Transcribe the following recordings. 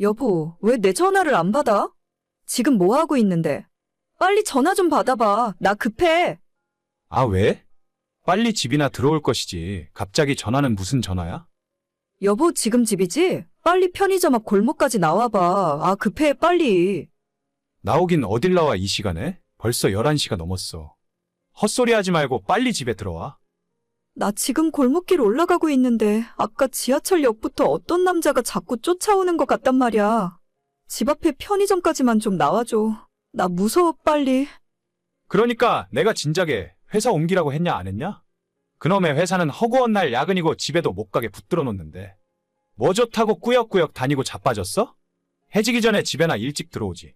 여보, 왜 내 전화를 안 받아? 지금 뭐 하고 있는데? 빨리 전화 좀 받아봐. 나 급해. 아, 왜? 빨리 집이나 들어올 것이지. 갑자기 전화는 무슨 전화야? 여보, 지금 집이지? 빨리 편의점 앞 골목까지 나와봐. 아, 급해, 빨리. 나오긴 어딜 나와 이 시간에? 벌써 11시가 넘었어. 헛소리 하지 말고 빨리 집에 들어와. 나 지금 골목길 올라가고 있는데 아까 지하철역부터 어떤 남자가 자꾸 쫓아오는 것 같단 말이야. 집 앞에 편의점까지만 좀 나와줘. 나 무서워, 빨리. 그러니까 내가 진작에 회사 옮기라고 했냐 안 했냐? 그놈의 회사는 허구한 날 야근이고 집에도 못 가게 붙들어 놓는데 뭐 좋다고 꾸역꾸역 다니고 자빠졌어? 해지기 전에 집에나 일찍 들어오지.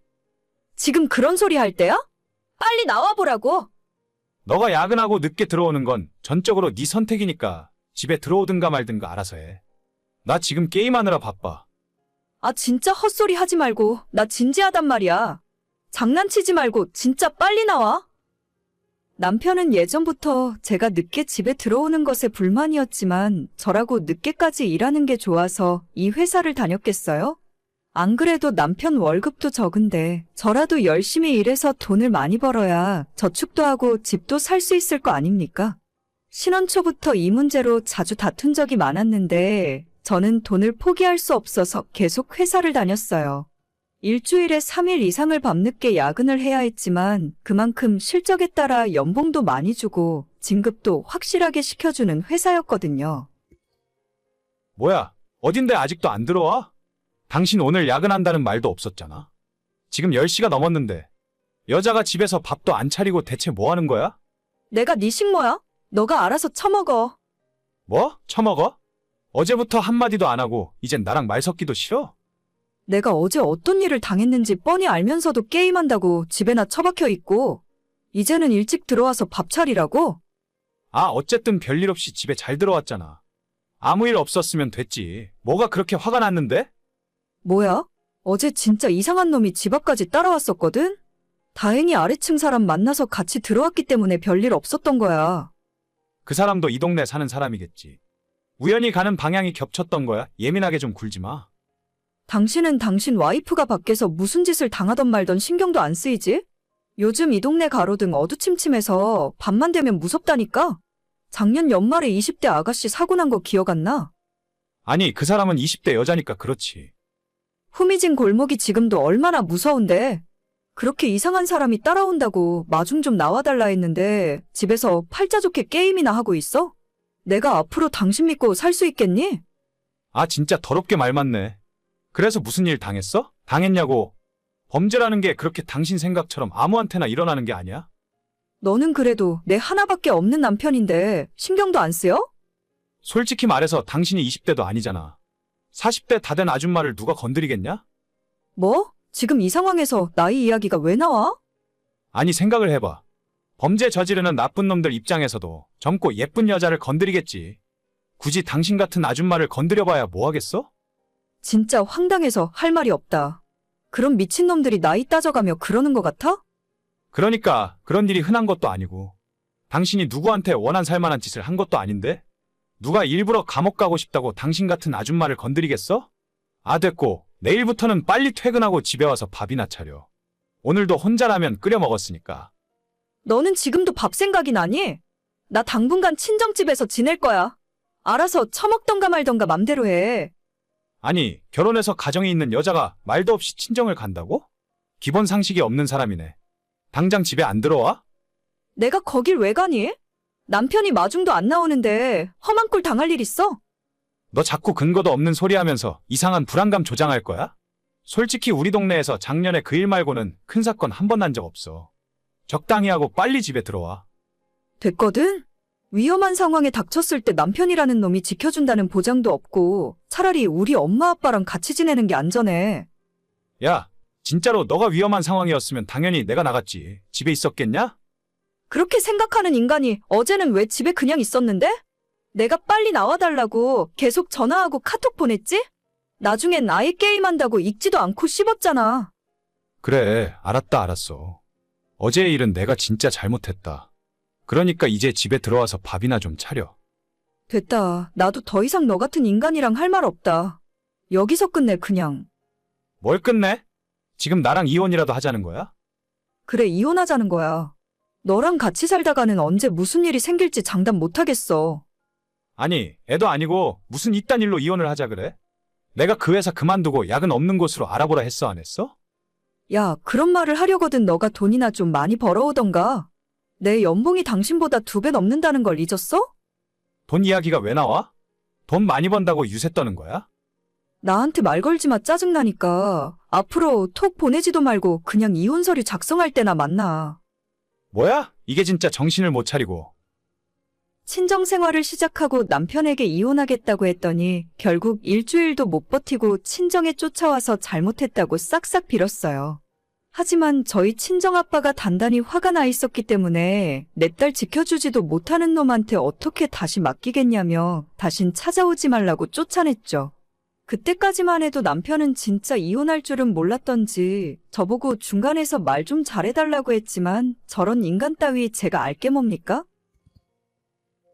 지금 그런 소리 할 때야? 빨리 나와보라고. 너가 야근하고 늦게 들어오는 건 전적으로 네 선택이니까 집에 들어오든가 말든가 알아서 해. 나 지금 게임하느라 바빠. 아, 진짜 헛소리 하지 말고. 나 진지하단 말이야. 장난치지 말고 진짜 빨리 나와. 남편은 예전부터 제가 늦게 집에 들어오는 것에 불만이었지만 저라고 늦게까지 일하는 게 좋아서 이 회사를 다녔겠어요? 안 그래도 남편 월급도 적은데 저라도 열심히 일해서 돈을 많이 벌어야 저축도 하고 집도 살 수 있을 거 아닙니까? 신혼 초부터 이 문제로 자주 다툰 적이 많았는데 저는 돈을 포기할 수 없어서 계속 회사를 다녔어요. 일주일에 3일 이상을 밤늦게 야근을 해야 했지만 그만큼 실적에 따라 연봉도 많이 주고 진급도 확실하게 시켜주는 회사였거든요. 뭐야, 어딘데 아직도 안 들어와? 당신 오늘 야근한다는 말도 없었잖아. 지금 10시가 넘었는데 여자가 집에서 밥도 안 차리고 대체 뭐 하는 거야? 내가 네 식모야? 너가 알아서 처먹어. 뭐? 처먹어? 어제부터 한마디도 안 하고 이젠 나랑 말 섞기도 싫어? 내가 어제 어떤 일을 당했는지 뻔히 알면서도 게임한다고 집에나 처박혀 있고 이제는 일찍 들어와서 밥 차리라고? 아, 어쨌든 별일 없이 집에 잘 들어왔잖아. 아무 일 없었으면 됐지. 뭐가 그렇게 화가 났는데? 뭐야? 어제 진짜 이상한 놈이 집 앞까지 따라왔었거든? 다행히 아래층 사람 만나서 같이 들어왔기 때문에 별일 없었던 거야. 그 사람도 이 동네 사는 사람이겠지. 우연히 가는 방향이 겹쳤던 거야. 예민하게 좀 굴지 마. 당신은 당신 와이프가 밖에서 무슨 짓을 당하던 말던 신경도 안 쓰이지? 요즘 이 동네 가로등 어두침침해서 밤만 되면 무섭다니까? 작년 연말에 20대 아가씨 사고 난 거 기억 안 나? 아니, 그 사람은 20대 여자니까 그렇지. 후미진 골목이 지금도 얼마나 무서운데? 그렇게 이상한 사람이 따라온다고 마중 좀 나와달라 했는데 집에서 팔자 좋게 게임이나 하고 있어? 내가 앞으로 당신 믿고 살 수 있겠니? 아, 진짜 더럽게 말 많네. 그래서 무슨 일 당했어? 당했냐고. 범죄라는 게 그렇게 당신 생각처럼 아무한테나 일어나는 게 아니야? 너는 그래도 내 하나밖에 없는 남편인데 신경도 안 쓰여? 솔직히 말해서 당신이 20대도 아니잖아. 40대 다 된 아줌마를 누가 건드리겠냐? 뭐? 지금 이 상황에서 나이 이야기가 왜 나와? 아니, 생각을 해봐. 범죄 저지르는 나쁜 놈들 입장에서도 젊고 예쁜 여자를 건드리겠지. 굳이 당신 같은 아줌마를 건드려봐야 뭐 하겠어? 진짜 황당해서 할 말이 없다. 그런 미친놈들이 나이 따져가며 그러는 것 같아? 그러니까 그런 일이 흔한 것도 아니고 당신이 누구한테 원한 살만한 짓을 한 것도 아닌데 누가 일부러 감옥 가고 싶다고 당신 같은 아줌마를 건드리겠어? 아, 됐고 내일부터는 빨리 퇴근하고 집에 와서 밥이나 차려. 오늘도 혼자라면 끓여 먹었으니까. 너는 지금도 밥 생각이 나니? 나 당분간 친정집에서 지낼 거야. 알아서 처먹던가 말던가 맘대로 해. 아니, 결혼해서 가정이 있는 여자가 말도 없이 친정을 간다고? 기본 상식이 없는 사람이네. 당장 집에 안 들어와? 내가 거길 왜 가니? 남편이 마중도 안 나오는데 험한 꼴 당할 일 있어? 너 자꾸 근거도 없는 소리 하면서 이상한 불안감 조장할 거야? 솔직히 우리 동네에서 작년에 그 일 말고는 큰 사건 한 번 난 적 없어. 적당히 하고 빨리 집에 들어와. 됐거든? 위험한 상황에 닥쳤을 때 남편이라는 놈이 지켜준다는 보장도 없고 차라리 우리 엄마 아빠랑 같이 지내는 게 안전해. 야, 진짜로 너가 위험한 상황이었으면 당연히 내가 나갔지. 집에 있었겠냐? 그렇게 생각하는 인간이 어제는 왜 집에 그냥 있었는데? 내가 빨리 나와달라고 계속 전화하고 카톡 보냈지? 나중엔 아예 게임한다고 읽지도 않고 씹었잖아. 그래, 알았어. 어제의 일은 내가 진짜 잘못했다. 그러니까 이제 집에 들어와서 밥이나 좀 차려. 됐다. 나도 더 이상 너 같은 인간이랑 할 말 없다. 여기서 끝내, 그냥. 뭘 끝내? 지금 나랑 이혼이라도 하자는 거야? 그래, 이혼하자는 거야. 너랑 같이 살다가는 언제 무슨 일이 생길지 장담 못하겠어. 아니, 애도 아니고 무슨 이딴 일로 이혼을 하자 그래? 내가 그 회사 그만두고 야근 없는 곳으로 알아보라 했어, 안 했어? 야, 그런 말을 하려거든 너가 돈이나 좀 많이 벌어오던가. 내 연봉이 당신보다 2배 넘는다는 걸 잊었어? 돈 이야기가 왜 나와? 돈 많이 번다고 유세 떠는 거야? 나한테 말 걸지 마, 짜증나니까. 앞으로 톡 보내지도 말고 그냥 이혼 서류 작성할 때나 만나. 뭐야? 이게 진짜 정신을 못 차리고. 친정 생활을 시작하고 남편에게 이혼하겠다고 했더니 결국 일주일도 못 버티고 친정에 쫓아와서 잘못했다고 싹싹 빌었어요. 하지만 저희 친정아빠가 단단히 화가 나 있었기 때문에 내 딸 지켜주지도 못하는 놈한테 어떻게 다시 맡기겠냐며 다신 찾아오지 말라고 쫓아냈죠. 그때까지만 해도 남편은 진짜 이혼할 줄은 몰랐던지 저보고 중간에서 말 좀 잘해달라고 했지만 저런 인간 따위 제가 알게 뭡니까?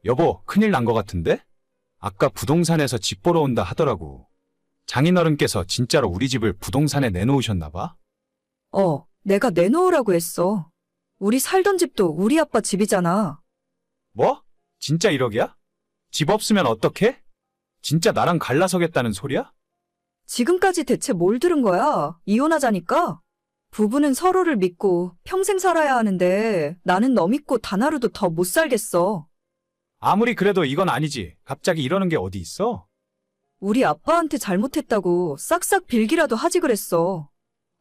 여보, 큰일 난 거 같은데? 아까 부동산에서 집 보러 온다 하더라고. 장인어른께서 진짜로 우리 집을 부동산에 내놓으셨나 봐? 내가 내놓으라고 했어. 우리 살던 집도 우리 아빠 집이잖아. 뭐? 진짜 1억이야? 집 없으면 어떡해? 진짜 나랑 갈라서겠다는 소리야? 지금까지 대체 뭘 들은 거야? 이혼하자니까? 부부는 서로를 믿고 평생 살아야 하는데 나는 너 믿고 단 하루도 더 못 살겠어. 아무리 그래도 이건 아니지. 갑자기 이러는 게 어디 있어? 우리 아빠한테 잘못했다고 싹싹 빌기라도 하지 그랬어.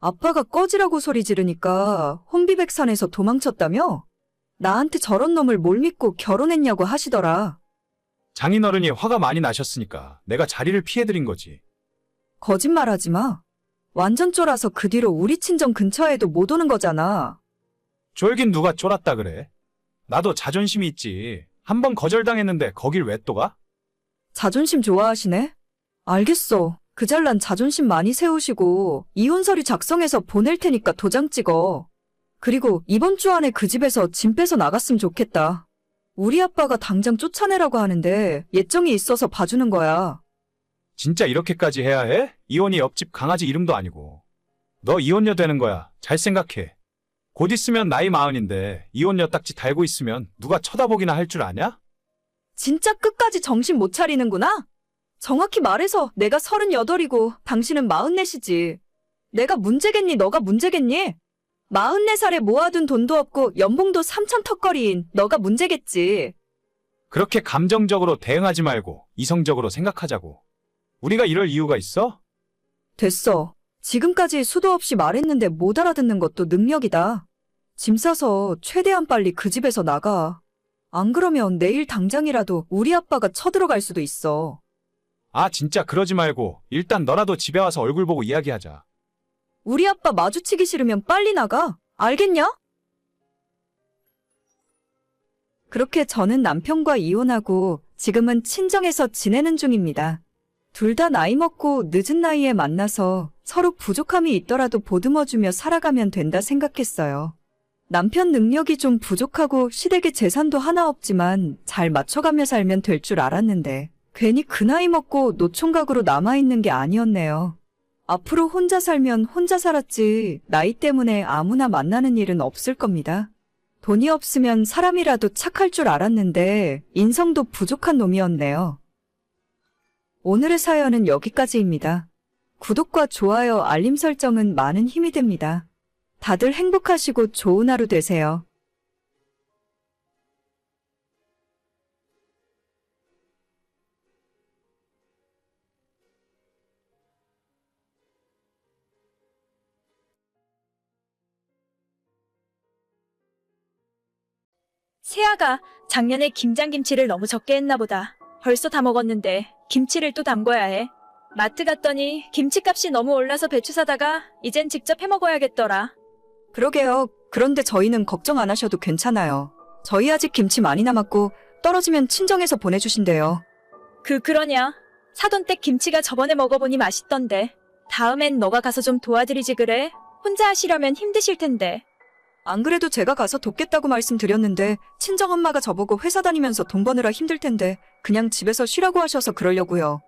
아빠가 꺼지라고 소리 지르니까 혼비백산에서 도망쳤다며? 나한테 저런 놈을 뭘 믿고 결혼했냐고 하시더라. 장인어른이 화가 많이 나셨으니까 내가 자리를 피해드린 거지. 거짓말하지 마. 완전 쫄아서 그 뒤로 우리 친정 근처에도 못 오는 거잖아. 쫄긴 누가 쫄았다 그래. 나도 자존심이 있지. 한 번 거절당했는데 거길 왜 또 가? 자존심 좋아하시네? 알겠어. 그 잘난 자존심 많이 세우시고 이혼 서류 작성해서 보낼 테니까 도장 찍어. 그리고 이번 주 안에 그 집에서 짐 빼서 나갔으면 좋겠다. 우리 아빠가 당장 쫓아내라고 하는데 예정이 있어서 봐주는 거야. 진짜 이렇게까지 해야 해? 이혼이 옆집 강아지 이름도 아니고. 너 이혼녀 되는 거야. 잘 생각해. 곧 있으면 나이 40인데 이혼녀 딱지 달고 있으면 누가 쳐다보기나 할 줄 아냐? 진짜 끝까지 정신 못 차리는구나? 정확히 말해서 내가 38이고 당신은 44이지. 내가 문제겠니? 너가 문제겠니? 44살에 모아둔 돈도 없고 연봉도 3천 턱걸이인 너가 문제겠지. 그렇게 감정적으로 대응하지 말고 이성적으로 생각하자고. 우리가 이럴 이유가 있어? 됐어. 지금까지 수도 없이 말했는데 못 알아듣는 것도 능력이다. 짐 싸서 최대한 빨리 그 집에서 나가. 안 그러면 내일 당장이라도 우리 아빠가 쳐들어갈 수도 있어. 아, 진짜 그러지 말고 일단 너라도 집에 와서 얼굴 보고 이야기하자. 우리 아빠 마주치기 싫으면 빨리 나가. 알겠냐? 그렇게 저는 남편과 이혼하고 지금은 친정에서 지내는 중입니다. 둘 다 나이 먹고 늦은 나이에 만나서 서로 부족함이 있더라도 보듬어주며 살아가면 된다 생각했어요. 남편 능력이 좀 부족하고 시댁에 재산도 하나 없지만 잘 맞춰가며 살면 될 줄 알았는데 괜히 그 나이 먹고 노총각으로 남아있는 게 아니었네요. 앞으로 혼자 살면 혼자 살았지 나이 때문에 아무나 만나는 일은 없을 겁니다. 돈이 없으면 사람이라도 착할 줄 알았는데 인성도 부족한 놈이었네요. 오늘의 사연은 여기까지입니다. 구독과 좋아요, 알림 설정은 많은 힘이 됩니다. 다들 행복하시고 좋은 하루 되세요. 세아가 작년에 김장김치를 너무 적게 했나 보다. 벌써 다 먹었는데 김치를 또 담궈야 해. 마트 갔더니 김치값이 너무 올라서 배추 사다가 이젠 직접 해 먹어야겠더라. 그러게요. 그런데 저희는 걱정 안 하셔도 괜찮아요. 저희 아직 김치 많이 남았고 떨어지면 친정에서 보내주신대요. 그러냐? 사돈 댁 김치가 저번에 먹어보니 맛있던데. 다음엔 너가 가서 좀 도와드리지 그래? 혼자 하시려면 힘드실 텐데. 안 그래도 제가 가서 돕겠다고 말씀드렸는데 친정엄마가 저보고 회사 다니면서 돈 버느라 힘들 텐데 그냥 집에서 쉬라고 하셔서 그러려고요.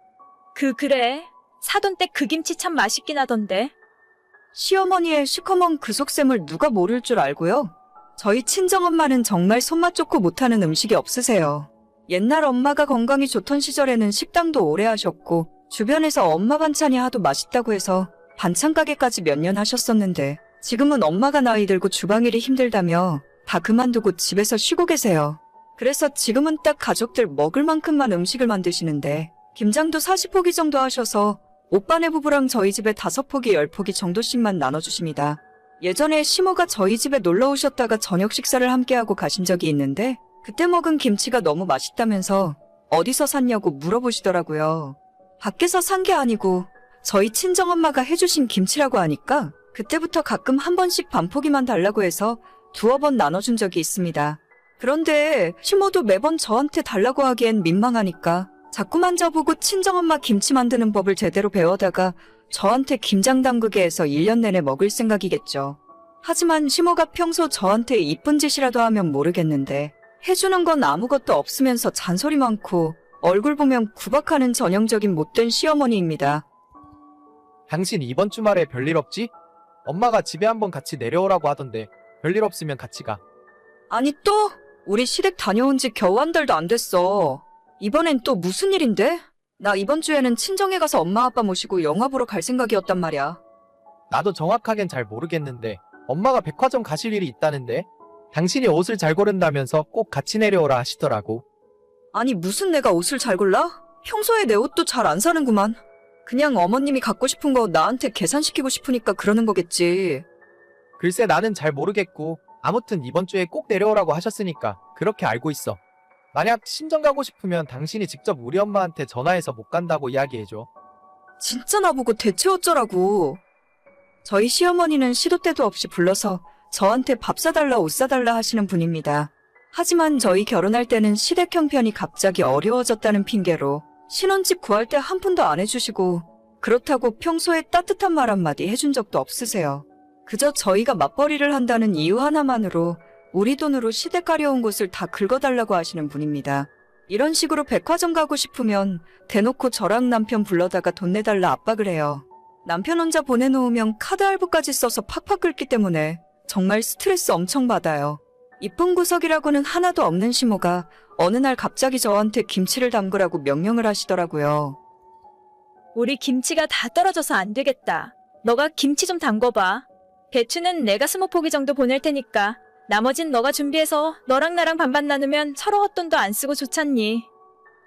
그래. 사돈 댁 그 김치 참 맛있긴 하던데. 시어머니의 시커먼 그 속셈을 누가 모를 줄 알고요. 저희 친정엄마는 정말 손맛 좋고 못하는 음식이 없으세요. 옛날 엄마가 건강이 좋던 시절에는 식당도 오래 하셨고 주변에서 엄마 반찬이 하도 맛있다고 해서 반찬 가게까지 몇 년 하셨었는데 지금은 엄마가 나이 들고 주방일이 힘들다며 다 그만두고 집에서 쉬고 계세요. 그래서 지금은 딱 가족들 먹을 만큼만 음식을 만드시는데 김장도 40포기 정도 하셔서 오빠네 부부랑 저희 집에 5포기, 10포기 정도씩만 나눠주십니다. 예전에 시모가 저희 집에 놀러 오셨다가 저녁 식사를 함께하고 가신 적이 있는데 그때 먹은 김치가 너무 맛있다면서 어디서 샀냐고 물어보시더라고요. 밖에서 산 게 아니고 저희 친정엄마가 해주신 김치라고 하니까 그때부터 가끔 한 번씩 반 포기만 달라고 해서 두어 번 나눠준 적이 있습니다. 그런데 시모도 매번 저한테 달라고 하기엔 민망하니까 자꾸만 저보고 친정엄마 김치 만드는 법을 제대로 배워다가 저한테 김장 담그게 해서 1년 내내 먹을 생각이겠죠. 하지만 시모가 평소 저한테 이쁜 짓이라도 하면 모르겠는데 해주는 건 아무것도 없으면서 잔소리 많고 얼굴 보면 구박하는 전형적인 못된 시어머니입니다. 당신 이번 주말에 별일 없지? 엄마가 집에 한번 같이 내려오라고 하던데 별일 없으면 같이 가. 아니 또? 우리 시댁 다녀온 지 겨우 한 달도 안 됐어. 이번엔 또 무슨 일인데? 나 이번 주에는 친정에 가서 엄마 아빠 모시고 영화 보러 갈 생각이었단 말이야. 나도 정확하겐 잘 모르겠는데 엄마가 백화점 가실 일이 있다는데 당신이 옷을 잘 고른다면서 꼭 같이 내려오라 하시더라고. 아니 무슨 내가 옷을 잘 골라? 평소에 내 옷도 잘 안 사는구만. 그냥 어머님이 갖고 싶은 거 나한테 계산시키고 싶으니까 그러는 거겠지. 글쎄 나는 잘 모르겠고 아무튼 이번 주에 꼭 내려오라고 하셨으니까 그렇게 알고 있어. 만약 친정 가고 싶으면 당신이 직접 우리 엄마한테 전화해서 못 간다고 이야기해줘. 진짜 나보고 대체 어쩌라고. 저희 시어머니는 시도 때도 없이 불러서 저한테 밥 사달라 옷 사달라 하시는 분입니다. 하지만 저희 결혼할 때는 시댁 형편이 갑자기 어려워졌다는 핑계로 신혼집 구할 때 한 푼도 안 해주시고 그렇다고 평소에 따뜻한 말 한마디 해준 적도 없으세요. 그저 저희가 맞벌이를 한다는 이유 하나만으로 우리 돈으로 시댁 가려온 곳을 다 긁어달라고 하시는 분입니다. 이런 식으로 백화점 가고 싶으면 대놓고 저랑 남편 불러다가 돈 내달라 압박을 해요. 남편 혼자 보내놓으면 카드 할부까지 써서 팍팍 긁기 때문에 정말 스트레스 엄청 받아요. 이쁜 구석이라고는 하나도 없는 시모가 어느 날 갑자기 저한테 김치를 담그라고 명령을 하시더라고요. 우리 김치가 다 떨어져서 안 되겠다. 너가 김치 좀 담궈봐. 배추는 내가 20포기 정도 보낼 테니까 나머진 너가 준비해서 너랑 나랑 반반 나누면 서로 헛돈도 안 쓰고 좋잖니.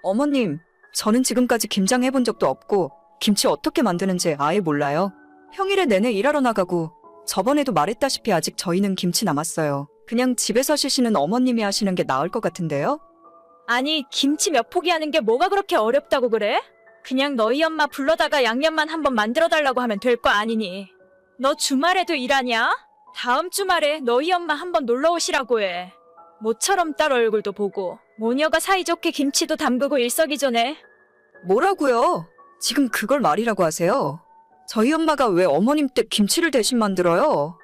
어머님, 저는 지금까지 김장 해본 적도 없고 김치 어떻게 만드는지 아예 몰라요. 평일에 내내 일하러 나가고 저번에도 말했다시피 아직 저희는 김치 남았어요. 그냥 집에서 쉬시는 어머님이 하시는 게 나을 것 같은데요? 아니 김치 몇 포기 하는 게 뭐가 그렇게 어렵다고 그래? 그냥 너희 엄마 불러다가 양념만 한번 만들어달라고 하면 될 거 아니니. 너 주말에도 일하냐? 다음 주말에 너희 엄마 한번 놀러 오시라고 해. 모처럼 딸 얼굴도 보고 모녀가 사이좋게 김치도 담그고 일석이조네. 뭐라고요? 지금 그걸 말이라고 하세요? 저희 엄마가 왜 어머님 댁 김치를 대신 만들어요?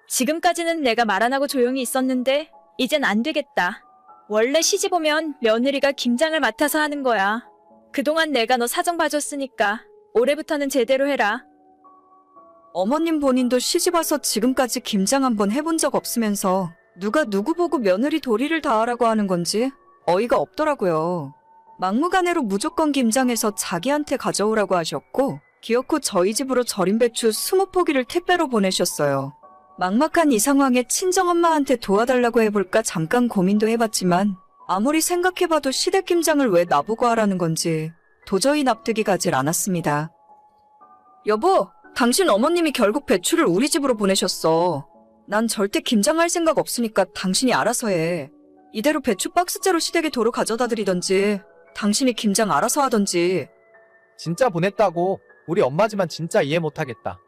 지금까지는 내가 말 안 하고 조용히 있었는데 이젠 안 되겠다. 원래 시집 오면 며느리가 김장을 맡아서 하는 거야. 그동안 내가 너 사정 봐줬으니까 올해부터는 제대로 해라. 어머님 본인도 시집 와서 지금까지 김장 한번 해본 적 없으면서 누가 누구 보고 며느리 도리를 다하라고 하는 건지 어이가 없더라고요. 막무가내로 무조건 김장해서 자기한테 가져오라고 하셨고 기어코 저희 집으로 절인 배추 20포기를 택배로 보내셨어요. 막막한 이 상황에 친정엄마한테 도와달라고 해볼까 잠깐 고민도 해봤지만 아무리 생각해봐도 시댁 김장을 왜 나보고 하라는 건지 도저히 납득이 가질 않았습니다. 여보, 당신 어머님이 결국 배추를 우리 집으로 보내셨어. 난 절대 김장할 생각 없으니까 당신이 알아서 해. 이대로 배추 박스째로 시댁에 도로 가져다 드리던지 당신이 김장 알아서 하던지. 진짜 보냈다고? 우리 엄마지만 진짜 이해 못하겠다.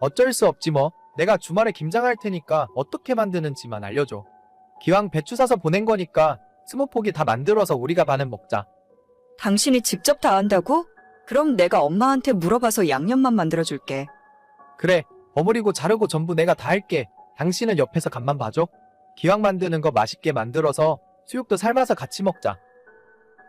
어쩔 수 없지 뭐. 내가 주말에 김장할 테니까 어떻게 만드는지만 알려줘. 기왕 배추 사서 보낸 거니까 20포기 다 만들어서 우리가 반은 먹자. 당신이 직접 다 한다고? 그럼 내가 엄마한테 물어봐서 양념만 만들어줄게. 그래, 버무리고 자르고 전부 내가 다 할게. 당신은 옆에서 간만 봐줘. 기왕 만드는 거 맛있게 만들어서 수육도 삶아서 같이 먹자.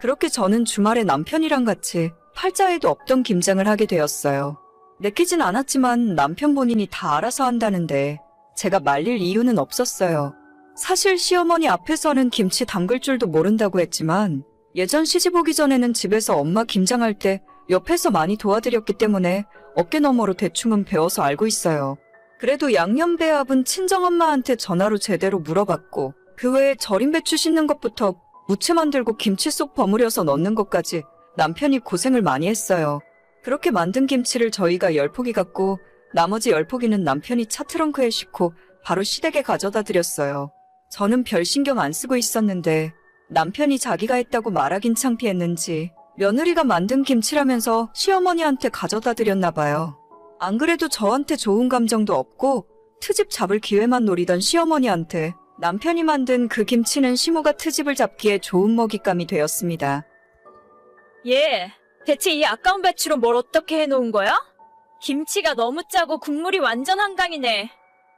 그렇게 저는 주말에 남편이랑 같이 팔자에도 없던 김장을 하게 되었어요. 내키진 않았지만 남편 본인이 다 알아서 한다는데 제가 말릴 이유는 없었어요. 사실 시어머니 앞에서는 김치 담글 줄도 모른다고 했지만 예전 시집 오기 전에는 집에서 엄마 김장할 때 옆에서 많이 도와드렸기 때문에 어깨너머로 대충은 배워서 알고 있어요. 그래도 양념배합은 친정엄마한테 전화로 제대로 물어봤고 그 외에 절인 배추 씻는 것부터 무채 만들고 김치 속 버무려서 넣는 것까지 남편이 고생을 많이 했어요. 그렇게 만든 김치를 저희가 10포기 갖고 나머지 10포기는 남편이 차 트렁크에 싣고 바로 시댁에 가져다 드렸어요. 저는 별 신경 안 쓰고 있었는데 남편이 자기가 했다고 말하긴 창피했는지 며느리가 만든 김치라면서 시어머니한테 가져다 드렸나 봐요. 안 그래도 저한테 좋은 감정도 없고 트집 잡을 기회만 노리던 시어머니한테 남편이 만든 그 김치는 시모가 트집을 잡기에 좋은 먹잇감이 되었습니다. 얘, 대체 이 아까운 배추로 뭘 어떻게 해놓은 거야? 김치가 너무 짜고 국물이 완전 한강이네.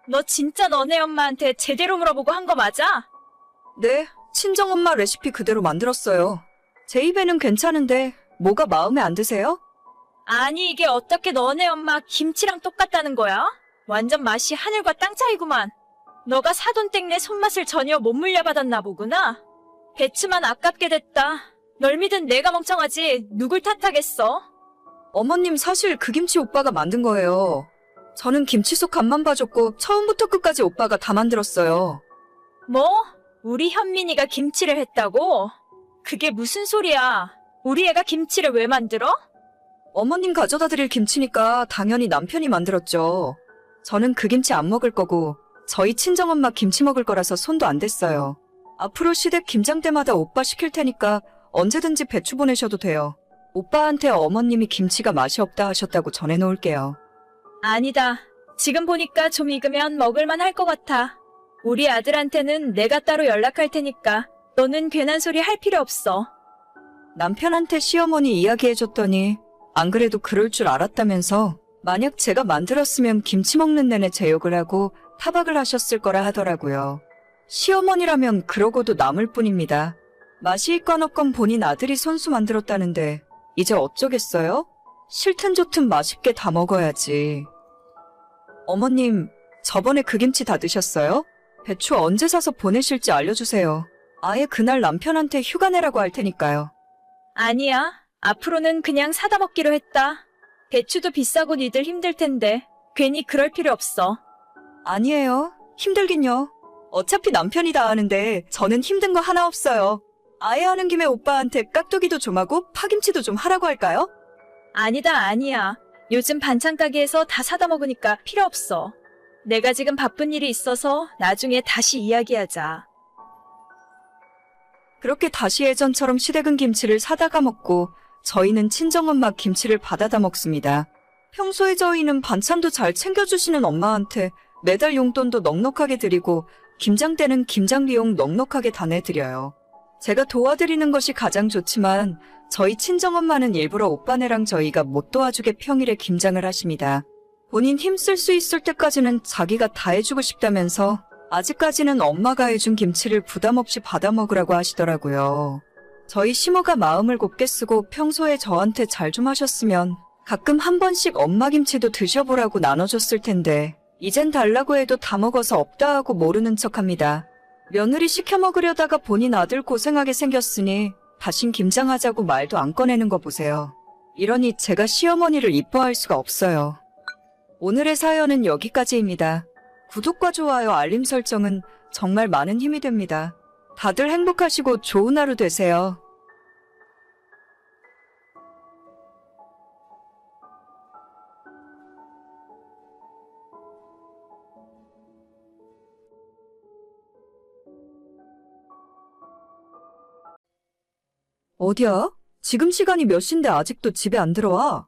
너 진짜 너네 엄마한테 제대로 물어보고 한 거 맞아? 네, 친정엄마 레시피 그대로 만들었어요. 제 입에는 괜찮은데 뭐가 마음에 안 드세요? 아니 이게 어떻게 너네 엄마 김치랑 똑같다는 거야? 완전 맛이 하늘과 땅 차이구만. 너가 사돈댁네 손맛을 전혀 못 물려받았나 보구나. 배추만 아깝게 됐다. 널 믿은 내가 멍청하지 누굴 탓하겠어? 어머님 사실 그 김치 오빠가 만든 거예요. 저는 김치 속 간만 봐줬고 처음부터 끝까지 오빠가 다 만들었어요. 뭐? 우리 현민이가 김치를 했다고? 그게 무슨 소리야? 우리 애가 김치를 왜 만들어? 어머님 가져다 드릴 김치니까 당연히 남편이 만들었죠. 저는 그 김치 안 먹을 거고 저희 친정엄마 김치 먹을 거라서 손도 안 댔어요. 앞으로 시댁 김장 때마다 오빠 시킬 테니까 언제든지 배추 보내셔도 돼요. 오빠한테 어머님이 김치가 맛이 없다 하셨다고 전해놓을게요. 아니다. 지금 보니까 좀 익으면 먹을만 할 것 같아. 우리 아들한테는 내가 따로 연락할 테니까 너는 괜한 소리 할 필요 없어. 남편한테 시어머니 이야기해줬더니 안 그래도 그럴 줄 알았다면서 만약 제가 만들었으면 김치 먹는 내내 제 욕을 하고 타박을 하셨을 거라 하더라고요. 시어머니라면 그러고도 남을 뿐입니다. 맛이 있건 없건 본인 아들이 손수 만들었다는데 이제 어쩌겠어요? 싫든 좋든 맛있게 다 먹어야지. 어머님, 저번에 그 김치 다 드셨어요? 배추 언제 사서 보내실지 알려주세요. 아예 그날 남편한테 휴가 내라고 할 테니까요. 아니야. 앞으로는 그냥 사다 먹기로 했다. 배추도 비싸고 니들 힘들 텐데 괜히 그럴 필요 없어. 아니에요. 힘들긴요. 어차피 남편이 다 하는데 저는 힘든 거 하나 없어요. 아예 하는 김에 오빠한테 깍두기도 좀 하고 파김치도 좀 하라고 할까요? 아니다, 아니야. 요즘 반찬 가게에서 다 사다 먹으니까 필요 없어. 내가 지금 바쁜 일이 있어서 나중에 다시 이야기하자. 그렇게 다시 예전처럼 시댁은 김치를 사다가 먹고 저희는 친정엄마 김치를 받아다 먹습니다. 평소에 저희는 반찬도 잘 챙겨주시는 엄마한테 매달 용돈도 넉넉하게 드리고 김장 때는 김장 비용 넉넉하게 다 내드려요. 제가 도와드리는 것이 가장 좋지만 저희 친정엄마는 일부러 오빠네랑 저희가 못 도와주게 평일에 김장을 하십니다. 본인 힘쓸 수 있을 때까지는 자기가 다 해주고 싶다면서 아직까지는 엄마가 해준 김치를 부담 없이 받아 먹으라고 하시더라고요. 저희 시모가 마음을 곱게 쓰고 평소에 저한테 잘 좀 하셨으면 가끔 한 번씩 엄마 김치도 드셔보라고 나눠줬을 텐데 이젠 달라고 해도 다 먹어서 없다 하고 모르는 척합니다. 며느리 시켜 먹으려다가 본인 아들 고생하게 생겼으니 다신 김장하자고 말도 안 꺼내는 거 보세요. 이러니 제가 시어머니를 이뻐할 수가 없어요. 오늘의 사연은 여기까지입니다. 구독과 좋아요, 알림 설정은 정말 많은 힘이 됩니다. 다들 행복하시고 좋은 하루 되세요. 어디야? 지금 시간이 몇 시인데 아직도 집에 안 들어와?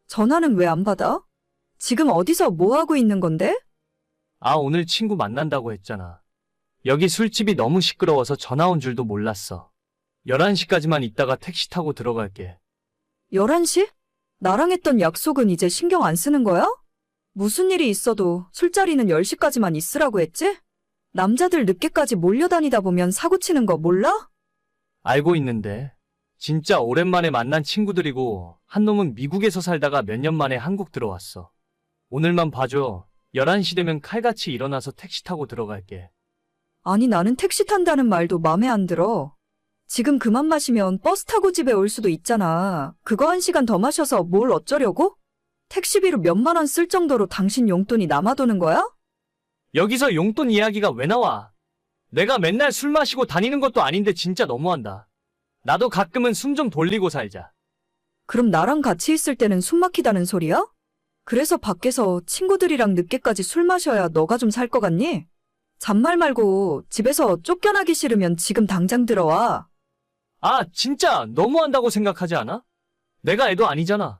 전화는 왜 안 받아? 지금 어디서 뭐 하고 있는 건데? 아, 오늘 친구 만난다고 했잖아. 여기 술집이 너무 시끄러워서 전화 온 줄도 몰랐어. 11시까지만 있다가 택시 타고 들어갈게. 11시? 나랑 했던 약속은 이제 신경 안 쓰는 거야? 무슨 일이 있어도 술자리는 10시까지만 있으라고 했지? 남자들 늦게까지 몰려다니다 보면 사고 치는 거 몰라? 알고 있는데. 진짜 오랜만에 만난 친구들이고 한 놈은 미국에서 살다가 몇 년 만에 한국 들어왔어. 오늘만 봐줘. 11시 되면 칼같이 일어나서 택시 타고 들어갈게. 아니, 나는 택시 탄다는 말도 맘에 안 들어. 지금 그만 마시면 버스 타고 집에 올 수도 있잖아. 그거 1시간 더 마셔서 뭘 어쩌려고? 택시비로 몇만 원 쓸 정도로 당신 용돈이 남아도는 거야? 여기서 용돈 이야기가 왜 나와? 내가 맨날 술 마시고 다니는 것도 아닌데 진짜 너무한다. 나도 가끔은 숨 좀 돌리고 살자. 그럼 나랑 같이 있을 때는 숨 막히다는 소리야? 그래서 밖에서 친구들이랑 늦게까지 술 마셔야 너가 좀 살 것 같니? 잔말 말고 집에서 쫓겨나기 싫으면 지금 당장 들어와. 아, 진짜 너무한다고 생각하지 않아? 내가 애도 아니잖아.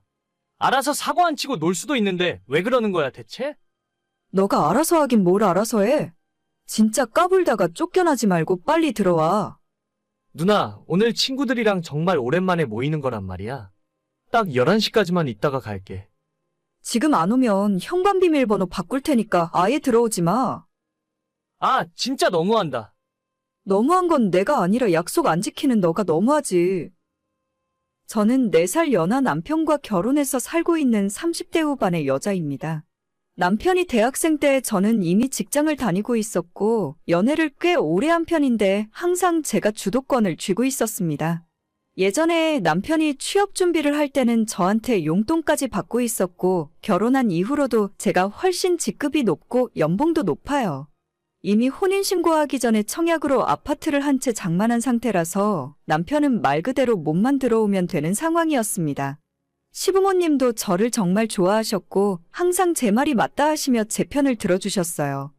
알아서 사고 안 치고 놀 수도 있는데 왜 그러는 거야 대체? 너가 알아서 하긴 뭘 알아서 해. 진짜 까불다가 쫓겨나지 말고 빨리 들어와. 누나, 오늘 친구들이랑 정말 오랜만에 모이는 거란 말이야. 딱 11시까지만 있다가 갈게. 지금 안 오면 현관 비밀번호 바꿀 테니까 아예 들어오지 마. 아, 진짜 너무한다. 너무한 건 내가 아니라 약속 안 지키는 너가 너무하지. 저는 4살 연하 남편과 결혼해서 살고 있는 30대 후반의 여자입니다. 남편이 대학생 때 저는 이미 직장을 다니고 있었고 연애를 꽤 오래 한 편인데 항상 제가 주도권을 쥐고 있었습니다. 예전에 남편이 취업 준비를 할 때는 저한테 용돈까지 받고 있었고 결혼한 이후로도 제가 훨씬 직급이 높고 연봉도 높아요. 이미 혼인신고하기 전에 청약으로 아파트를 한 채 장만한 상태라서 남편은 말 그대로 몸만 들어오면 되는 상황이었습니다. 시부모님도 저를 정말 좋아하셨고 항상 제 말이 맞다 하시며 제 편을 들어주셨어요.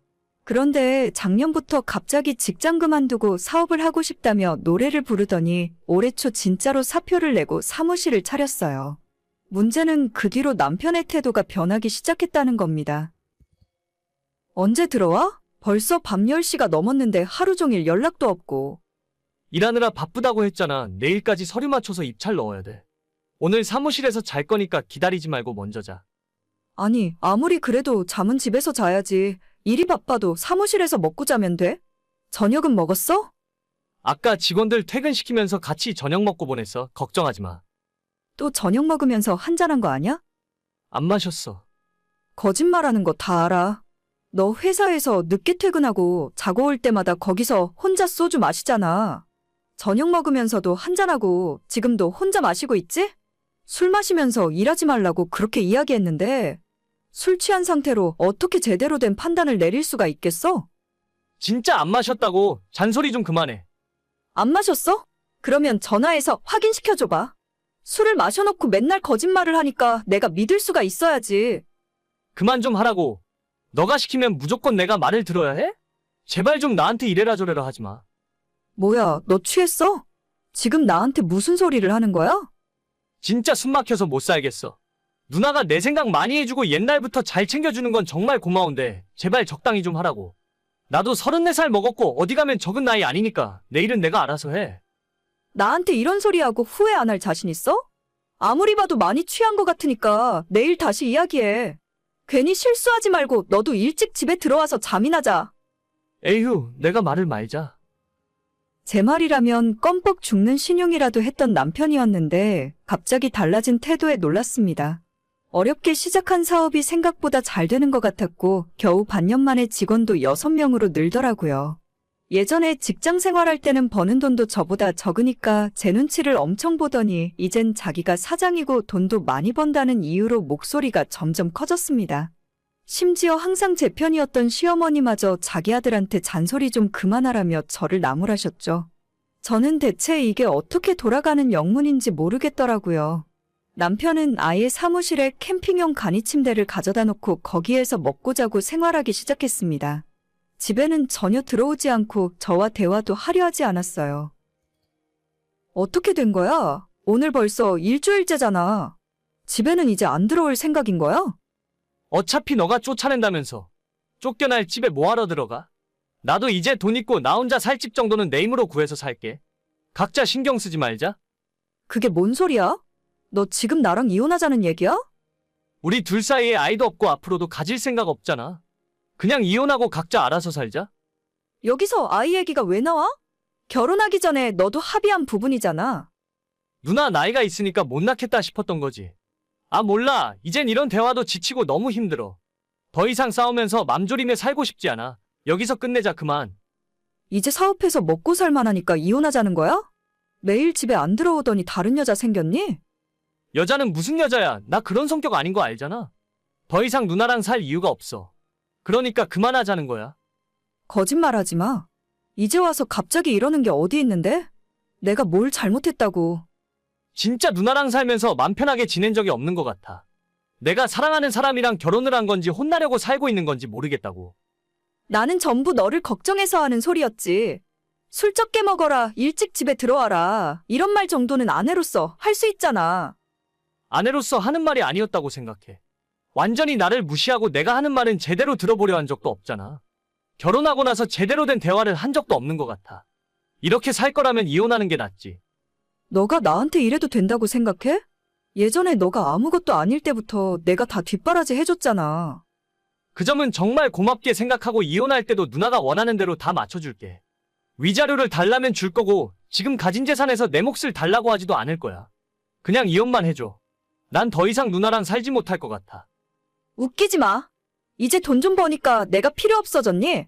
그런데 작년부터 갑자기 직장 그만두고 사업을 하고 싶다며 노래를 부르더니 올해 초 진짜로 사표를 내고 사무실을 차렸어요. 문제는 그 뒤로 남편의 태도가 변하기 시작했다는 겁니다. 언제 들어와? 벌써 밤 10시가 넘었는데 하루 종일 연락도 없고. 일하느라 바쁘다고 했잖아. 내일까지 서류 맞춰서 입찰 넣어야 돼. 오늘 사무실에서 잘 거니까 기다리지 말고 먼저 자. 아니, 아무리 그래도 잠은 집에서 자야지. 일이 바빠도 사무실에서 먹고 자면 돼? 저녁은 먹었어? 아까 직원들 퇴근시키면서 같이 저녁 먹고 보냈어. 걱정하지 마. 또 저녁 먹으면서 한잔한 거 아니야? 안 마셨어. 거짓말하는 거 다 알아. 너 회사에서 늦게 퇴근하고 자고 올 때마다 거기서 혼자 소주 마시잖아. 저녁 먹으면서도 한잔하고 지금도 혼자 마시고 있지? 술 마시면서 일하지 말라고 그렇게 이야기했는데 술 취한 상태로 어떻게 제대로 된 판단을 내릴 수가 있겠어? 진짜 안 마셨다고. 잔소리 좀 그만해. 안 마셨어? 그러면 전화해서 확인시켜줘봐. 술을 마셔놓고 맨날 거짓말을 하니까 내가 믿을 수가 있어야지. 그만 좀 하라고. 너가 시키면 무조건 내가 말을 들어야 해? 제발 좀 나한테 이래라 저래라 하지 마. 뭐야, 너 취했어? 지금 나한테 무슨 소리를 하는 거야? 진짜 숨 막혀서 못 살겠어. 누나가 내 생각 많이 해주고 옛날부터 잘 챙겨주는 건 정말 고마운데 제발 적당히 좀 하라고. 나도 34살 먹었고 어디 가면 적은 나이 아니니까 내일은 내가 알아서 해. 나한테 이런 소리 하고 후회 안 할 자신 있어? 아무리 봐도 많이 취한 것 같으니까 내일 다시 이야기해. 괜히 실수하지 말고 너도 일찍 집에 들어와서 잠이나 자. 에휴, 내가 말을 말자. 제 말이라면 껌뻑 죽는 신용이라도 했던 남편이었는데 갑자기 달라진 태도에 놀랐습니다. 어렵게 시작한 사업이 생각보다 잘 되는 것 같았고 겨우 반년 만에 직원도 6명으로 늘더라고요. 예전에 직장 생활할 때는 버는 돈도 저보다 적으니까 제 눈치를 엄청 보더니 이젠 자기가 사장이고 돈도 많이 번다는 이유로 목소리가 점점 커졌습니다. 심지어 항상 제 편이었던 시어머니마저 자기 아들한테 잔소리 좀 그만하라며 저를 나무라셨죠. 저는 대체 이게 어떻게 돌아가는 영문인지 모르겠더라고요. 남편은 아예 사무실에 캠핑용 간이 침대를 가져다 놓고 거기에서 먹고 자고 생활하기 시작했습니다. 집에는 전혀 들어오지 않고 저와 대화도 하려 하지 않았어요. 어떻게 된 거야? 오늘 벌써 일주일째잖아. 집에는 이제 안 들어올 생각인 거야? 어차피 너가 쫓아낸다면서. 쫓겨날 집에 뭐하러 들어가? 나도 이제 돈 있고 나 혼자 살 집 정도는 내 힘으로 구해서 살게. 각자 신경 쓰지 말자. 그게 뭔 소리야? 너 지금 나랑 이혼하자는 얘기야? 우리 둘 사이에 아이도 없고 앞으로도 가질 생각 없잖아. 그냥 이혼하고 각자 알아서 살자. 여기서 아이 얘기가 왜 나와? 결혼하기 전에 너도 합의한 부분이잖아. 누나 나이가 있으니까 못 낳겠다 싶었던 거지. 아, 몰라. 이젠 이런 대화도 지치고 너무 힘들어. 더 이상 싸우면서 맘졸이며 살고 싶지 않아. 여기서 끝내자, 그만. 이제 사업해서 먹고 살만하니까 이혼하자는 거야? 매일 집에 안 들어오더니 다른 여자 생겼니? 여자는 무슨 여자야? 나 그런 성격 아닌 거 알잖아. 더 이상 누나랑 살 이유가 없어. 그러니까 그만하자는 거야. 거짓말하지 마. 이제 와서 갑자기 이러는 게 어디 있는데? 내가 뭘 잘못했다고. 진짜 누나랑 살면서 맘 편하게 지낸 적이 없는 것 같아. 내가 사랑하는 사람이랑 결혼을 한 건지 혼나려고 살고 있는 건지 모르겠다고. 나는 전부 너를 걱정해서 하는 소리였지. 술 적게 먹어라, 일찍 집에 들어와라. 이런 말 정도는 아내로서 할 수 있잖아. 아내로서 하는 말이 아니었다고 생각해. 완전히 나를 무시하고 내가 하는 말은 제대로 들어보려 한 적도 없잖아. 결혼하고 나서 제대로 된 대화를 한 적도 없는 것 같아. 이렇게 살 거라면 이혼하는 게 낫지. 너가 나한테 이래도 된다고 생각해? 예전에 너가 아무것도 아닐 때부터 내가 다 뒷바라지 해줬잖아. 그 점은 정말 고맙게 생각하고 이혼할 때도 누나가 원하는 대로 다 맞춰줄게. 위자료를 달라면 줄 거고 지금 가진 재산에서 내 몫을 달라고 하지도 않을 거야. 그냥 이혼만 해줘. 난 더 이상 누나랑 살지 못할 것 같아. 웃기지 마. 이제 돈 좀 버니까 내가 필요 없어졌니?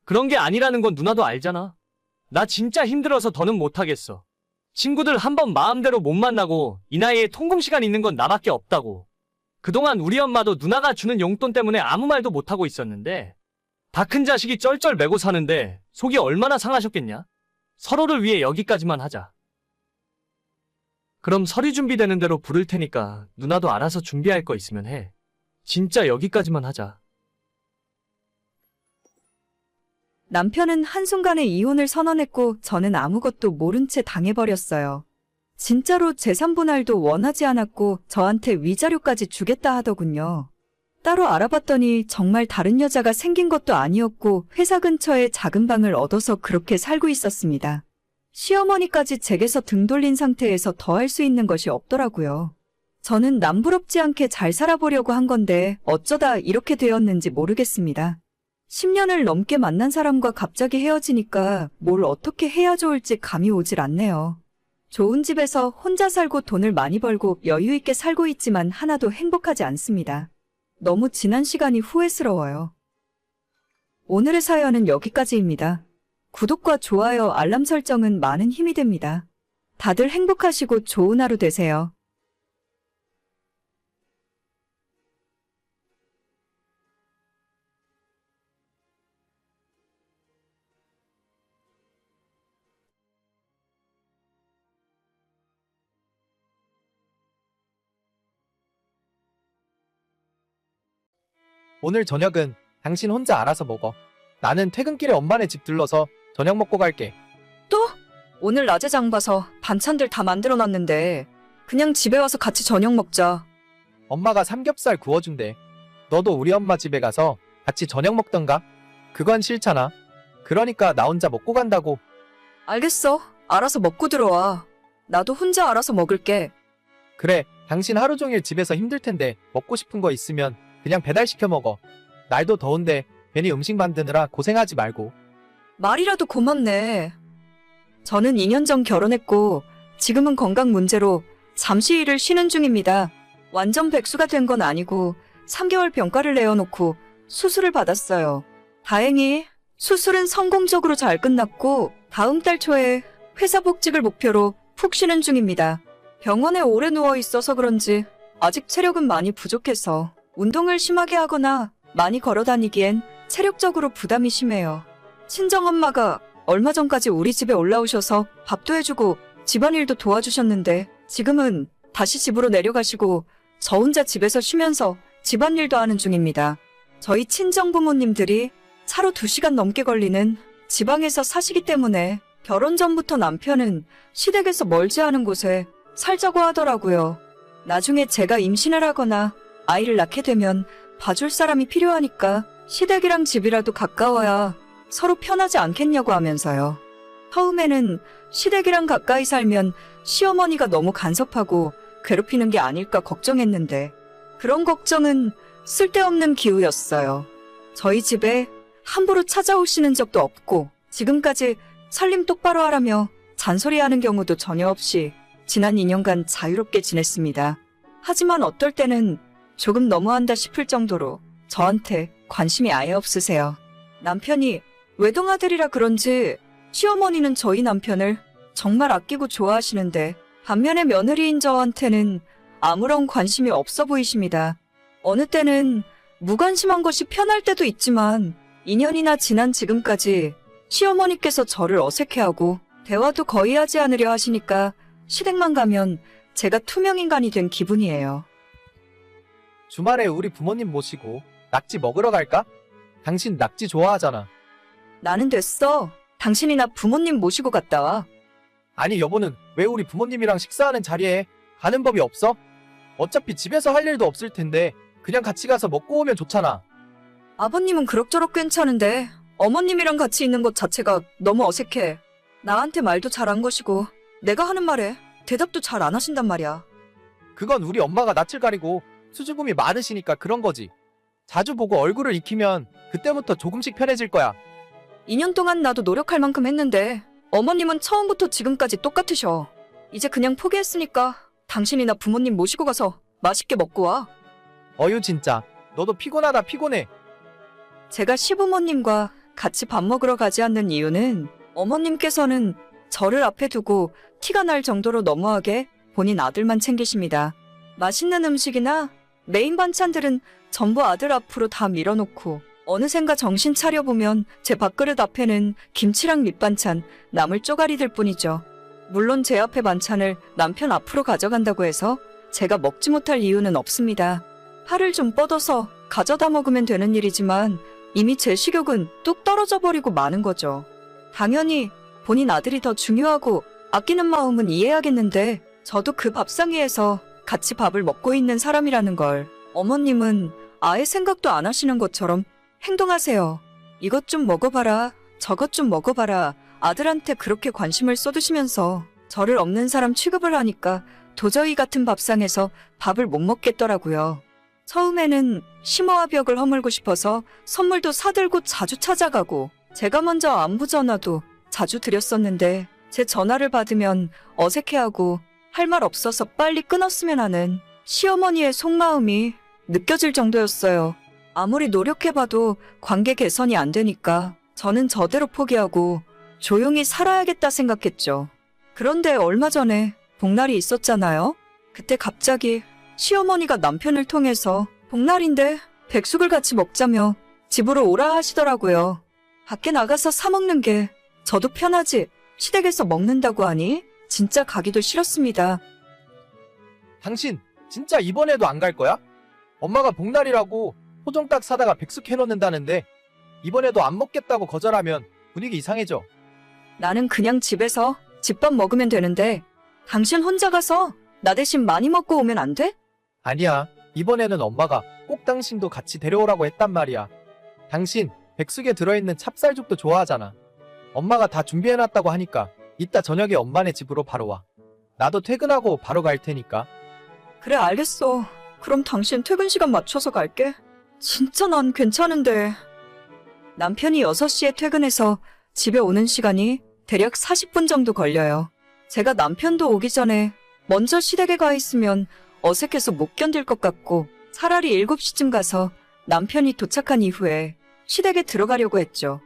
그런 게 아니라는 건 누나도 알잖아. 나 진짜 힘들어서 더는 못하겠어. 친구들 한 번 마음대로 못 만나고 이 나이에 통금 시간 있는 건 나밖에 없다고. 그동안 우리 엄마도 누나가 주는 용돈 때문에 아무 말도 못하고 있었는데 다 큰 자식이 쩔쩔매고 사는데 속이 얼마나 상하셨겠냐? 서로를 위해 여기까지만 하자. 그럼 서류 준비되는 대로 부를 테니까 누나도 알아서 준비할 거 있으면 해. 진짜 여기까지만 하자. 남편은 한순간에 이혼을 선언했고 저는 아무것도 모른 채 당해버렸어요. 진짜로 재산 분할도 원하지 않았고 저한테 위자료까지 주겠다 하더군요. 따로 알아봤더니 정말 다른 여자가 생긴 것도 아니었고 회사 근처에 작은 방을 얻어서 그렇게 살고 있었습니다. 시어머니까지 제게서 등 돌린 상태에서 더 할 수 있는 것이 없더라고요. 저는 남부럽지 않게 잘 살아보려고 한 건데 어쩌다 이렇게 되었는지 모르겠습니다. 10년을 넘게 만난 사람과 갑자기 헤어지니까 뭘 어떻게 해야 좋을지 감이 오질 않네요. 좋은 집에서 혼자 살고 돈을 많이 벌고 여유 있게 살고 있지만 하나도 행복하지 않습니다. 너무 지난 시간이 후회스러워요. 오늘의 사연은 여기까지입니다. 구독과 좋아요, 알람 설정은 많은 힘이 됩니다. 다들 행복하시고 좋은 하루 되세요. 오늘 저녁은 당신 혼자 알아서 먹어. 나는 퇴근길에 엄마네 집 들러서 저녁 먹고 갈게. 또? 오늘 낮에 장 봐서 반찬들 다 만들어놨는데 그냥 집에 와서 같이 저녁 먹자. 엄마가 삼겹살 구워준대. 너도 우리 엄마 집에 가서 같이 저녁 먹던가? 그건 싫잖아. 그러니까 나 혼자 먹고 간다고. 알겠어. 알아서 먹고 들어와. 나도 혼자 알아서 먹을게. 그래, 당신 하루 종일 집에서 힘들 텐데 먹고 싶은 거 있으면 그냥 배달시켜 먹어. 날도 더운데 괜히 음식 만드느라 고생하지 말고. 말이라도 고맙네. 저는 2년 전 결혼했고 지금은 건강 문제로 잠시 일을 쉬는 중입니다. 완전 백수가 된 건 아니고 3개월 병가를 내어놓고 수술을 받았어요. 다행히 수술은 성공적으로 잘 끝났고 다음 달 초에 회사 복직을 목표로 푹 쉬는 중입니다. 병원에 오래 누워 있어서 그런지 아직 체력은 많이 부족해서 운동을 심하게 하거나 많이 걸어 다니기엔 체력적으로 부담이 심해요. 친정엄마가 얼마 전까지 우리 집에 올라오셔서 밥도 해주고 집안일도 도와주셨는데 지금은 다시 집으로 내려가시고 저 혼자 집에서 쉬면서 집안일도 하는 중입니다. 저희 친정부모님들이 차로 2시간 넘게 걸리는 지방에서 사시기 때문에 결혼 전부터 남편은 시댁에서 멀지 않은 곳에 살자고 하더라고요. 나중에 제가 임신을 하거나 아이를 낳게 되면 봐줄 사람이 필요하니까 시댁이랑 집이라도 가까워야 서로 편하지 않겠냐고 하면서요. 처음에는 시댁이랑 가까이 살면 시어머니가 너무 간섭하고 괴롭히는 게 아닐까 걱정했는데 그런 걱정은 쓸데없는 기우였어요. 저희 집에 함부로 찾아오시는 적도 없고 지금까지 살림 똑바로 하라며 잔소리하는 경우도 전혀 없이 지난 2년간 자유롭게 지냈습니다. 하지만 어떨 때는 조금 너무한다 싶을 정도로 저한테 관심이 아예 없으세요. 남편이 외동아들이라 그런지 시어머니는 저희 남편을 정말 아끼고 좋아하시는데 반면에 며느리인 저한테는 아무런 관심이 없어 보이십니다. 어느 때는 무관심한 것이 편할 때도 있지만 2년이나 지난 지금까지 시어머니께서 저를 어색해하고 대화도 거의 하지 않으려 하시니까 시댁만 가면 제가 투명인간이 된 기분이에요. 주말에 우리 부모님 모시고 낙지 먹으러 갈까? 당신 낙지 좋아하잖아. 나는 됐어. 당신이나 부모님 모시고 갔다 와. 아니 여보는 왜 우리 부모님이랑 식사하는 자리에 가는 법이 없어? 어차피 집에서 할 일도 없을 텐데 그냥 같이 가서 먹고 오면 좋잖아. 아버님은 그럭저럭 괜찮은데 어머님이랑 같이 있는 것 자체가 너무 어색해. 나한테 말도 잘 안 거시고 내가 하는 말에 대답도 잘 안 하신단 말이야. 그건 우리 엄마가 낯을 가리고 수줍음이 많으시니까 그런 거지. 자주 보고 얼굴을 익히면 그때부터 조금씩 편해질 거야. 2년 동안 나도 노력할 만큼 했는데 어머님은 처음부터 지금까지 똑같으셔. 이제 그냥 포기했으니까 당신이나 부모님 모시고 가서 맛있게 먹고 와. 어휴 진짜 너도 피곤하다 피곤해. 제가 시부모님과 같이 밥 먹으러 가지 않는 이유는 어머님께서는 저를 앞에 두고 티가 날 정도로 너무하게 본인 아들만 챙기십니다. 맛있는 음식이나 메인 반찬들은 전부 아들 앞으로 다 밀어놓고 어느샌가 정신 차려보면 제 밥그릇 앞에는 김치랑 밑반찬, 나물 쪼가리들 뿐이죠. 물론 제 앞에 반찬을 남편 앞으로 가져간다고 해서 제가 먹지 못할 이유는 없습니다. 팔을 좀 뻗어서 가져다 먹으면 되는 일이지만 이미 제 식욕은 뚝 떨어져 버리고 마는 거죠. 당연히 본인 아들이 더 중요하고 아끼는 마음은 이해하겠는데 저도 그 밥상 위에서 같이 밥을 먹고 있는 사람이라는 걸 어머님은 아예 생각도 안 하시는 것처럼 행동하세요. 이것 좀 먹어봐라, 저것 좀 먹어봐라 아들한테 그렇게 관심을 쏟으시면서 저를 없는 사람 취급을 하니까 도저히 같은 밥상에서 밥을 못 먹겠더라고요. 처음에는 심호와 벽을 허물고 싶어서 선물도 사들고 자주 찾아가고 제가 먼저 안부 전화도 자주 드렸었는데 제 전화를 받으면 어색해하고 할 말 없어서 빨리 끊었으면 하는 시어머니의 속마음이 느껴질 정도였어요. 아무리 노력해봐도 관계 개선이 안 되니까 저는 저대로 포기하고 조용히 살아야겠다 생각했죠. 그런데 얼마 전에 복날이 있었잖아요. 그때 갑자기 시어머니가 남편을 통해서 복날인데 백숙을 같이 먹자며 집으로 오라 하시더라고요. 밖에 나가서 사 먹는 게 저도 편하지 시댁에서 먹는다고 하니 진짜 가기도 싫었습니다. 당신 진짜 이번에도 안 갈 거야? 엄마가 복날이라고 호종딱 사다가 백숙 해놓는다는데 이번에도 안 먹겠다고 거절하면 분위기 이상해져. 나는 그냥 집에서 집밥 먹으면 되는데 당신 혼자 가서 나 대신 많이 먹고 오면 안 돼? 아니야. 이번에는 엄마가 꼭 당신도 같이 데려오라고 했단 말이야. 당신 백숙에 들어있는 찹쌀죽도 좋아하잖아. 엄마가 다 준비해놨다고 하니까 이따 저녁에 엄마네 집으로 바로 와. 나도 퇴근하고 바로 갈 테니까. 그래 알겠어. 그럼 당신 퇴근 시간 맞춰서 갈게. 진짜 난 괜찮은데. 남편이 6시에 퇴근해서 집에 오는 시간이 대략 40분 정도 걸려요. 제가 남편도 오기 전에 먼저 시댁에 가 있으면 어색해서 못 견딜 것 같고 차라리 7시쯤 가서 남편이 도착한 이후에 시댁에 들어가려고 했죠.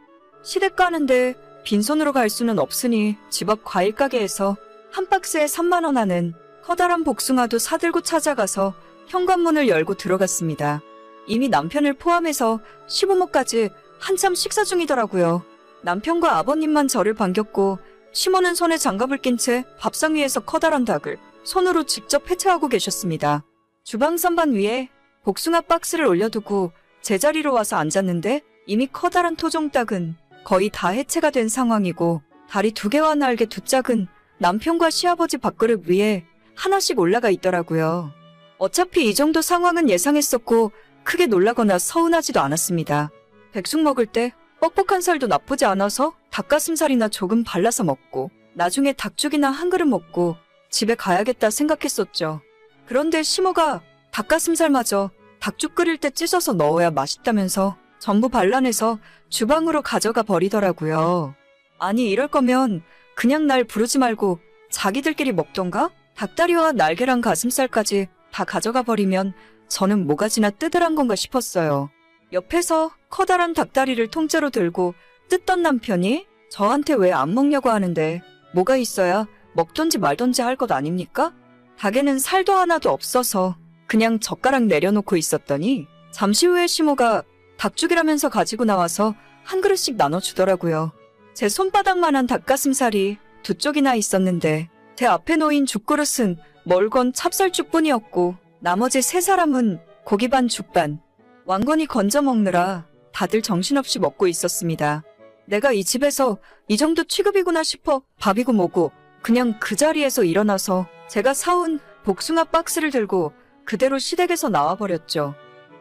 시댁 가는데 빈손으로 갈 수는 없으니 집 앞 과일 가게에서 한 박스에 3만 원 하는 커다란 복숭아도 사들고 찾아가서 현관문을 열고 들어갔습니다. 이미 남편을 포함해서 시부모까지 한참 식사 중이더라고요. 남편과 아버님만 저를 반겼고 시모는 손에 장갑을 낀 채 밥상 위에서 커다란 닭을 손으로 직접 해체하고 계셨습니다. 주방 선반 위에 복숭아 박스를 올려두고 제자리로 와서 앉았는데 이미 커다란 토종닭은 거의 다 해체가 된 상황이고 다리 2개와 날개 2짝은 남편과 시아버지 밥그릇 위에 하나씩 올라가 있더라고요. 어차피 이 정도 상황은 예상했었고 크게 놀라거나 서운하지도 않았습니다. 백숙 먹을 때 뻑뻑한 살도 나쁘지 않아서 닭가슴살이나 조금 발라서 먹고 나중에 닭죽이나 한 그릇 먹고 집에 가야겠다 생각했었죠. 그런데 시모가 닭가슴살마저 닭죽 끓일 때 찢어서 넣어야 맛있다면서 전부 발라내서 주방으로 가져가 버리더라고요. 아니 이럴 거면 그냥 날 부르지 말고 자기들끼리 먹던가? 닭다리와 날개랑 가슴살까지 다 가져가 버리면 저는 모가지나 뜯으란 건가 싶었어요. 옆에서 커다란 닭다리를 통째로 들고 뜯던 남편이 저한테 왜 안 먹냐고 하는데 뭐가 있어야 먹던지 말던지 할 것 아닙니까? 닭에는 살도 하나도 없어서 그냥 젓가락 내려놓고 있었더니 잠시 후에 시모가 닭죽이라면서 가지고 나와서 한 그릇씩 나눠주더라고요. 제 손바닥만한 닭가슴살이 두 쪽이나 있었는데 제 앞에 놓인 죽그릇은 멀건 찹쌀죽뿐이었고 나머지 세 사람은 고기 반 죽 반 왕건이 건져 먹느라 다들 정신없이 먹고 있었습니다. 내가 이 집에서 이 정도 취급이구나 싶어 밥이고 뭐고 그냥 그 자리에서 일어나서 제가 사온 복숭아 박스를 들고 그대로 시댁에서 나와버렸죠.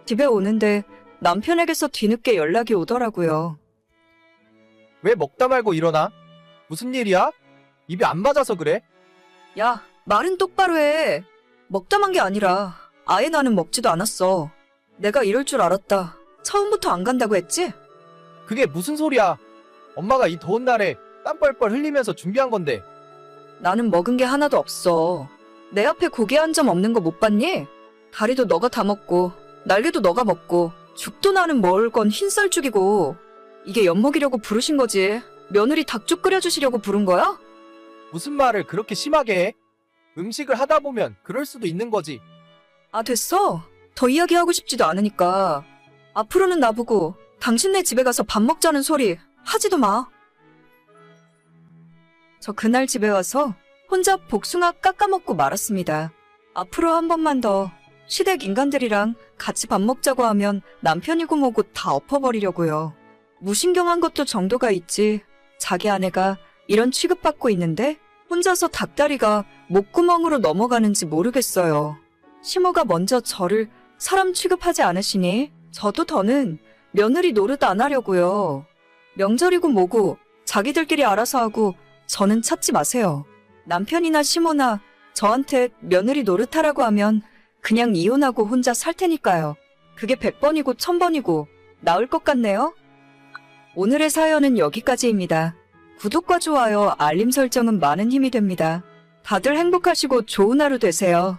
집에 오는데 남편에게서 뒤늦게 연락이 오더라고요. 왜 먹다 말고 일어나? 무슨 일이야? 입이 안 맞아서 그래? 야, 말은 똑바로 해. 먹다만 게 아니라 아예 나는 먹지도 않았어. 내가 이럴 줄 알았다. 처음부터 안 간다고 했지? 그게 무슨 소리야? 엄마가 이 더운 날에 땀 뻘뻘 흘리면서 준비한 건데. 나는 먹은 게 하나도 없어. 내 앞에 고기 한 점 없는 거 못 봤니? 다리도 너가 다 먹고 날개도 너가 먹고 죽도 나는 먹을 건 흰쌀죽이고 이게 엿먹이려고 부르신 거지. 며느리 닭죽 끓여주시려고 부른 거야? 무슨 말을 그렇게 심하게 해? 음식을 하다 보면 그럴 수도 있는 거지. 아, 됐어. 더 이야기하고 싶지도 않으니까. 앞으로는 나보고 당신네 집에 가서 밥 먹자는 소리 하지도 마. 저 그날 집에 와서 혼자 복숭아 깎아먹고 말았습니다. 앞으로 한 번만 더 시댁 인간들이랑 같이 밥 먹자고 하면 남편이고 뭐고 다 엎어버리려고요. 무신경한 것도 정도가 있지. 자기 아내가 이런 취급받고 있는데 혼자서 닭다리가 목구멍으로 넘어가는지 모르겠어요. 시모가 먼저 저를 사람 취급하지 않으시니 저도 더는 며느리 노릇 안 하려고요. 명절이고 뭐고 자기들끼리 알아서 하고 저는 찾지 마세요. 남편이나 시모나 저한테 며느리 노릇하라고 하면 그냥 이혼하고 혼자 살 테니까요. 그게 100번이고 1000번이고 나을 것 같네요. 오늘의 사연은 여기까지입니다. 구독과 좋아요, 알림 설정은 많은 힘이 됩니다. 다들 행복하시고 좋은 하루 되세요.